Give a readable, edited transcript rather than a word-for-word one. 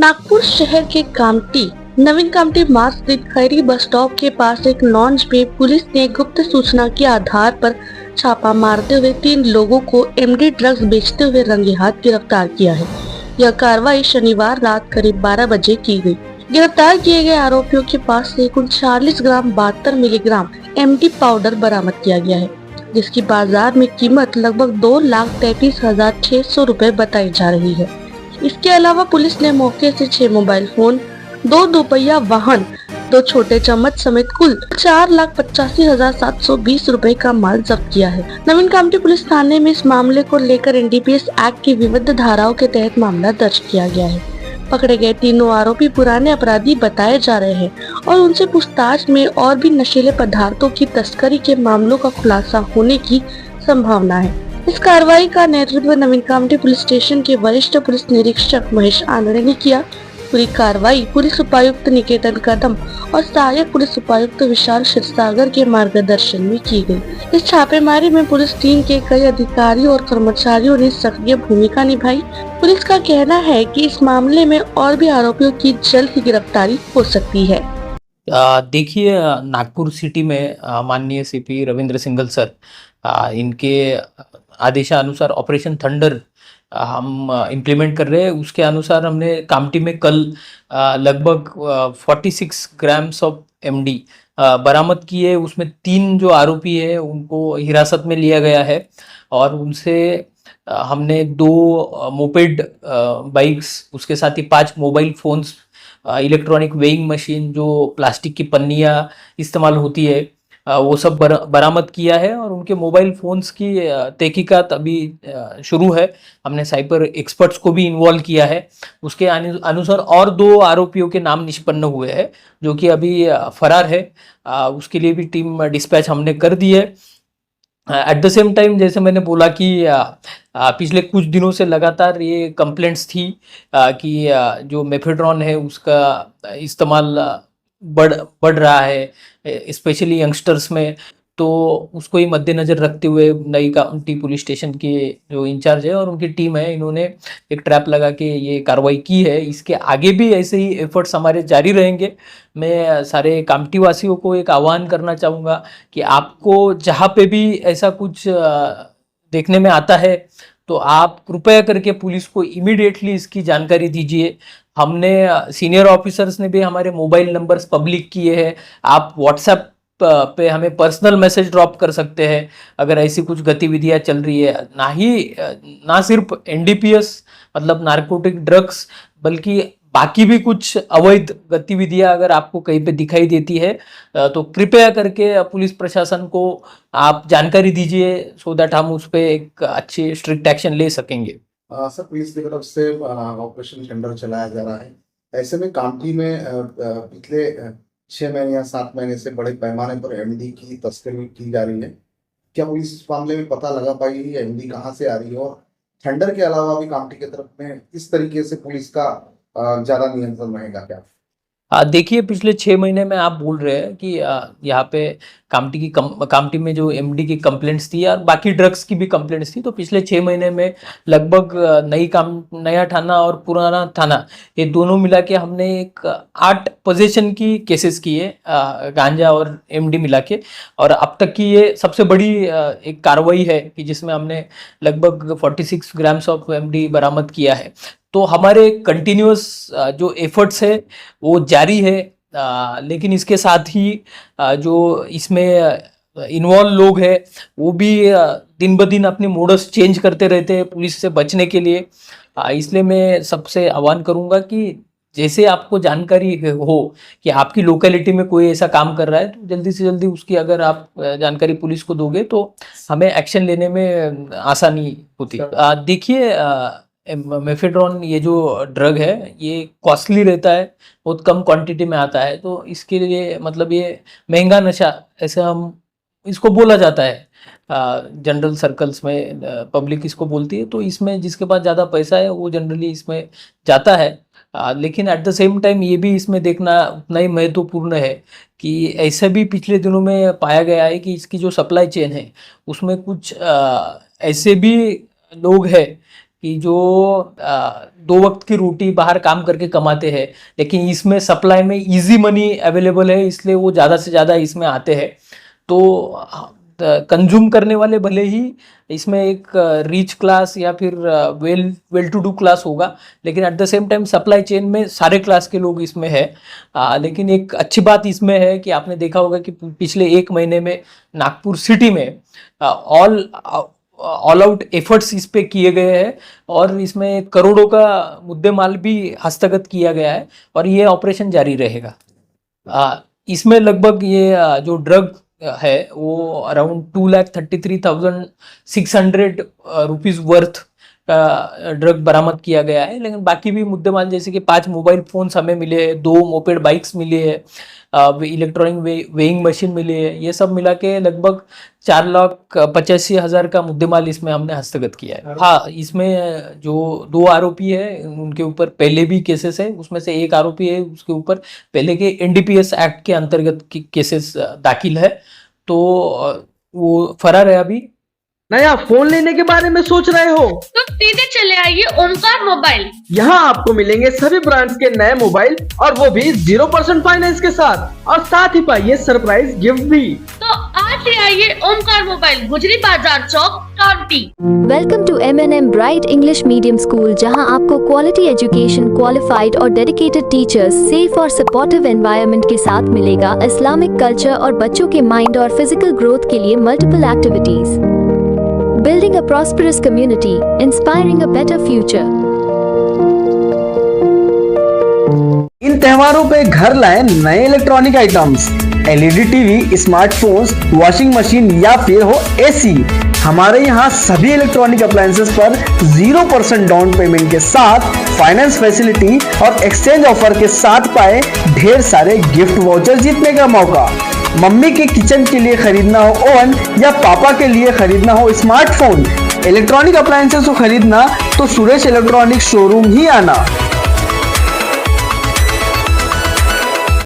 नागपुर शहर के कामठी नवीन कामठी मार्ग स्थित खैरी बस स्टॉप के पास एक लॉन्च में पुलिस ने गुप्त सूचना के आधार पर छापा मारते हुए 3 लोगों को एमडी ड्रग्स बेचते हुए रंगे हाथ गिरफ्तार किया है। यह कार्रवाई शनिवार रात करीब 12 बजे की गई। गिरफ्तार किए गए आरोपियों के पास से कुल 40 ग्राम 72 मिलीग्राम एमडी पाउडर बरामद किया गया है, जिसकी बाजार में कीमत लगभग 2,33,600 रुपए बताई जा रही है। इसके अलावा पुलिस ने मौके से 6 मोबाइल फोन, 2 दोपहिया वाहन, 2 छोटे चम्मच समेत कुल 4,85,720 रुपए का माल जब्त किया है। नवीन कामठी पुलिस थाने में इस मामले को लेकर एनडीपीएस एक्ट की विविध धाराओं के तहत मामला दर्ज किया गया है। पकड़े गए तीनों आरोपी पुराने अपराधी बताए जा रहे हैं और उनसे पूछताछ में और भी नशीले पदार्थों की तस्करी के मामलों का खुलासा होने की संभावना है। इस कार्रवाई का नेतृत्व नवीन कामठी पुलिस स्टेशन के वरिष्ठ पुलिस निरीक्षक महेश आंधळे ने किया। पूरी कार्रवाई पुलिस उपायुक्त निकेतन कदम और सहायक पुलिस उपायुक्त विशाल क्षीरसागर के मार्गदर्शन में की गई। इस छापेमारी में पुलिस टीम के कई अधिकारियों और कर्मचारियों ने सक्रिय भूमिका निभाई। पुलिस का कहना है कि इस मामले में और भी आरोपियों की जल्द ही गिरफ्तारी हो सकती है। देखिए, नागपुर सिटी में माननीय सीपी रविंद्र सिंघल सर, इनके आदेशानुसार ऑपरेशन थंडर हम इम्प्लीमेंट कर रहे हैं। उसके अनुसार हमने कामठी में कल लगभग 46 ग्राम्स ऑफ एमडी बरामद किए। उसमें 3 जो आरोपी है उनको हिरासत में लिया गया है और उनसे हमने 2 मोपेड बाइक्स, उसके साथ ही 5 mobile phones, electronic weighing machine जो प्लास्टिक की पन्नियाँ इस्तेमाल होती है, वो सब बरामद किया है और उनके मोबाइल फोन्स की तहकीकात अभी शुरू है। हमने साइबर एक्सपर्ट्स को भी इन्वॉल्व किया है। उसके अनुसार और 2 आरोपियों के नाम निष्पन्न हुए हैं जो कि अभी फरार है। उसके लिए भी टीम डिस्पैच हमने कर दी है। एट द सेम टाइम, जैसे मैंने बोला कि पिछले कुछ दिनों से लगातार ये कंप्लेंट्स थी कि जो मेफेड्रॉन है उसका इस्तेमाल बढ़ रहा है, स्पेशली यंगस्टर्स में। तो उसको ही मद्देनज़र रखते हुए नई कामठी पुलिस स्टेशन के जो इंचार्ज है और उनकी टीम है, इन्होंने एक ट्रैप लगा के ये कार्रवाई की है। इसके आगे भी ऐसे ही एफर्ट्स हमारे जारी रहेंगे। मैं सारे कामठी वासियों को एक आह्वान करना चाहूँगा कि आपको जहाँ पे भी ऐसा कुछ देखने में आता है तो आप कृपया करके पुलिस को इमीडिएटली इसकी जानकारी दीजिए। हमने सीनियर ऑफिसर्स ने भी हमारे मोबाइल नंबर्स पब्लिक किए हैं। आप व्हाट्सएप पे हमें पर्सनल मैसेज ड्रॉप कर सकते हैं अगर ऐसी कुछ गतिविधियां चल रही है। ना सिर्फ एनडीपीएस मतलब नारकोटिक ड्रग्स, बल्कि बाकी भी कुछ अवैध गतिविधियां अगर आपको कहीं पे दिखाई देती है तो कृपया करके पुलिस प्रशासन को आप जानकारी दीजिए, सो दैट हम उस पर एक अच्छी स्ट्रिक्ट एक्शन ले सकेंगे। सर, पुलिस की तरफ से ऑपरेशन थंडर चलाया जा रहा है। ऐसे में कामठी में पिछले 6 महीने या 7 महीने से बड़े पैमाने पर एमडी की तस्करी की जा रही है। क्या पुलिस इस मामले में पता लगा पाई है एमडी कहाँ से आ रही है, और थंडर के अलावा भी कामठी की तरफ में इस तरीके से पुलिस का ज्यादा नियंत्रण रहेगा क्या? देखिए, पिछले 6 महीने में आप बोल रहे हैं कि यहाँ पे कामठी में जो एमडी की कंप्लेंट्स थी और बाकी ड्रग्स की भी कंप्लेंट्स थी, तो पिछले 6 महीने में लगभग नया थाना और पुराना थाना, ये दोनों मिला के हमने एक 8 पोजीशन की केसेस की है, गांजा और एमडी मिला के। और अब तक की ये सबसे बड़ी एक कार्रवाई है कि जिसमें हमने लगभग 46 ग्राम्स ऑफ एमडी बरामद किया है। तो हमारे कंटिन्यूअस जो एफर्ट्स है वो जारी है, लेकिन इसके साथ ही जो इसमें इन्वॉल्व लोग हैं वो भी दिन ब दिन अपनी मोडस चेंज करते रहते हैं पुलिस से बचने के लिए। इसलिए मैं सबसे आह्वान करूंगा कि जैसे आपको जानकारी हो कि आपकी लोकेलिटी में कोई ऐसा काम कर रहा है, तो जल्दी से जल्दी उसकी अगर आप जानकारी पुलिस को दोगे तो हमें एक्शन लेने में आसानी होती है। देखिए, मेफेड्रॉन ये जो ड्रग है ये कॉस्टली रहता है, बहुत कम क्वांटिटी में आता है, तो इसके लिए मतलब ये महंगा नशा ऐसे हम इसको बोला जाता है जनरल सर्कल्स में, पब्लिक इसको बोलती है। तो इसमें जिसके पास ज़्यादा पैसा है वो जनरली इसमें जाता है। लेकिन एट द सेम टाइम ये भी इसमें देखना उतना ही महत्वपूर्ण है कि ऐसा भी पिछले दिनों में पाया गया है कि इसकी जो सप्लाई चेन है उसमें कुछ ऐसे भी लोग हैं कि जो 2 वक्त की रोटी बाहर काम करके कमाते हैं, लेकिन इसमें सप्लाई में इजी मनी अवेलेबल है, इसलिए वो ज़्यादा से ज़्यादा इसमें आते हैं। तो कंज्यूम करने वाले भले ही इसमें एक रिच क्लास या फिर वेल टू डू क्लास होगा, लेकिन at the same time supply chain में सारे क्लास के लोग इसमें है। लेकिन एक अच्छी बात इसमें है कि आपने देखा होगा कि पिछले 1 महीने में नागपुर सिटी में ऑल आउट एफर्ट्स इस पे किए गए हैं और इसमें करोड़ों का मुद्देमाल भी हस्तगत किया गया है और ये ऑपरेशन जारी रहेगा। इसमें लगभग ये जो ड्रग है वो अराउंड 2,33,600 रुपीज़ वर्थ का ड्रग बरामद किया गया है। लेकिन बाकी भी मुद्देमाल जैसे कि 5 मोबाइल फोन्स हमें मिले हैं, 2 मोपेड बाइक्स मिली है, इलेक्ट्रॉनिक वेइंग मशीन मिली है, ये सब मिला के लगभग 4,85,000 का मुद्देमाल इसमें हमने हस्तगत किया है। हाँ, इसमें जो 2 आरोपी है उनके ऊपर पहले भी केसेस है, उसमें से एक आरोपी है उसके ऊपर पहले के एनडीपीएस एक्ट के अंतर्गत केसेस दाखिल है, तो वो फरार है अभी। नया फोन लेने के बारे में सोच रहे हो तो सीधे चले आइए ओमकार मोबाइल। यहाँ आपको मिलेंगे सभी ब्रांड्स के नए मोबाइल और वो भी 0% फाइनेंस के साथ, और साथ ही पाइए सरप्राइज गिफ्ट भी। तो आज ही आइए Omkar mobile, Gujri Bazaar Chowk, Kanti. Welcome to M&M bright English medium school, जहां आपको क्वालिटी एजुकेशन, क्वालिफाइड और डेडिकेटेड टीचर्स, सेफ और सपोर्टिव एनवायरनमेंट के साथ मिलेगा इस्लामिक कल्चर और बच्चों के माइंड और फिजिकल ग्रोथ के लिए multiple activities. Building a prosperous community, inspiring a better future. इन त्योहारों पे घर लाएं नए electronic items, LED TV, smartphones, washing machine या फिर हो AC। हमारे यहाँ सभी इलेक्ट्रॉनिक अप्लायंसेस पर 0% डाउन पेमेंट के साथ फाइनेंस फैसिलिटी और एक्सचेंज ऑफर के साथ पाए ढेर सारे गिफ्ट वाउचर जीतने का मौका। मम्मी के किचन के लिए खरीदना हो ओवन या पापा के लिए खरीदना हो स्मार्टफोन, इलेक्ट्रॉनिक अप्लायंसेस को खरीदना तो सुरेश इलेक्ट्रॉनिक शोरूम ही आना।